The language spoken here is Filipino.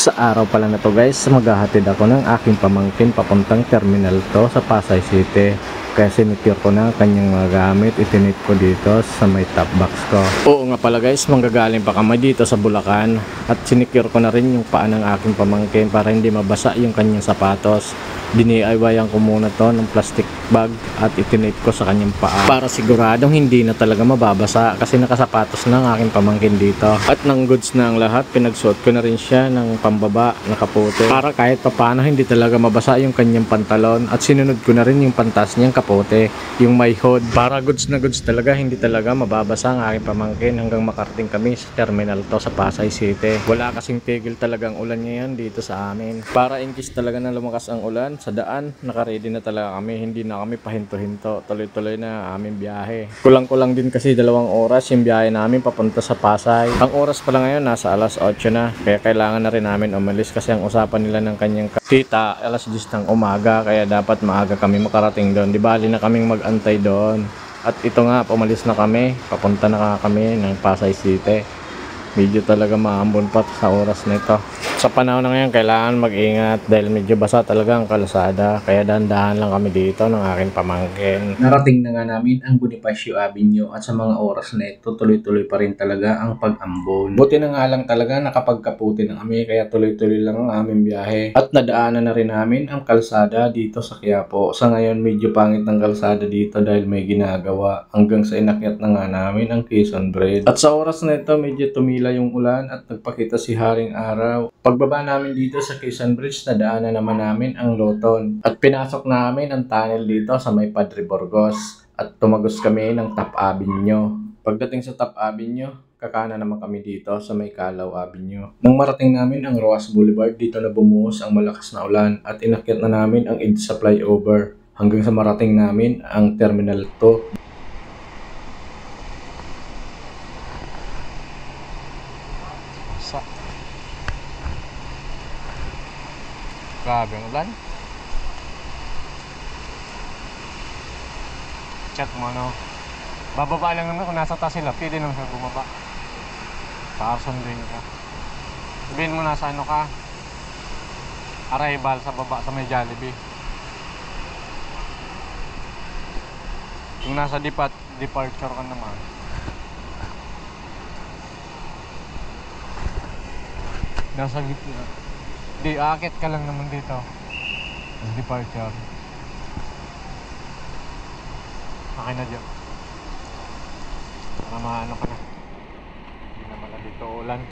Sa araw pala na to guys, maghahatid ako ng aking pamangkin papuntang terminal to sa Pasay City. Kaya sinecure ko na kanyang mga gamit, itinit ko dito sa may top box ko. Oo nga pala guys, manggagaling pa kami dito sa Bulacan. At sinecure ko na rin yung paa ng aking pamangkin para hindi mabasa yung kanyang sapatos. DIY ko muna to ng plastic bag at itinit ko sa kanyang paa para siguradong hindi na talaga mababasa kasi nakasapatos na ang aking pamangkin dito. At ng goods na ang lahat, pinagsuot ko na rin siya ng pambaba na kapote para kahit papano hindi talaga mabasa yung kanyang pantalon. At sinunod ko na rin yung pantas niyang kapote, yung may hood, para goods na goods talaga, hindi talaga mababasa ang aking pamangkin hanggang makarating kami sa terminal to sa Pasay City. Wala kasing tigil talagang ulan ngayon dito sa amin. Para in case talaga na lumakas ang ulan sa daan, nakaready na talaga kami, hindi na kami pahinto-hinto, tuloy-tuloy na aming biyahe. Kulang-kulang din kasi 2 oras yung biyahe namin papunta sa Pasay. Ang oras pala ngayon nasa alas 8 na, kaya kailangan na rin namin umalis kasi ang usapan nila ng kanyang tita alas 10 ng umaga, kaya dapat maaga kami makarating doon. Di bali na kaming mag-antay doon. At ito nga, pumalis na kami, papunta na kami ng Pasay City. Medyo talaga maambon pa sa oras na ito. Sa panahon na ngayon, kailangan mag-ingat dahil medyo basa talaga ang kalsada. Kaya dahan-dahan lang kami dito ng aking pamangkin. Narating na nga namin ang Bonifacio Avenue at sa mga oras na ito, tuloy-tuloy pa rin talaga ang pag-ambon. Buti na nga lang talaga nakapagkaputi na kami, kaya tuloy-tuloy lang ang aming biyahe. At nadaanan na rin namin ang kalsada dito sa Quiapo. Sa ngayon, medyo pangit ng kalsada dito dahil may ginagawa hanggang sa inakyat na nga namin ang Quezon Bridge. At sa oras na ito, medyo tumila yung ulan at nagpakita si Haring Araw. Pagbaba namin dito sa Quezon Bridge, nadaanan naman namin ang Loton. At pinasok namin ang tunnel dito sa may Padre Burgos. At tumagos kami ng Top Avenue. Pagdating sa Top Avenue, kakana naman kami dito sa may Calao Avenue. Nang marating namin ang Roas Boulevard, dito na bumuhos ang malakas na ulan at inakyat na namin ang EDSA flyover hanggang sa marating namin ang Terminal 2. Grabe ang ulan. Chat mo ano. Bababa lang naman kung nasa taas sila. Pwede naman siya bumaba. Carson din ka. Sabihin mo nasa ano ka. Arrival sa baba sa may Jollibee. Kung nasa departure ka naman. Nasa gitna. Di, aakit ka lang naman dito. As departure. Okay na dyan. Para maano ka na. Hindi naman na dito ulan.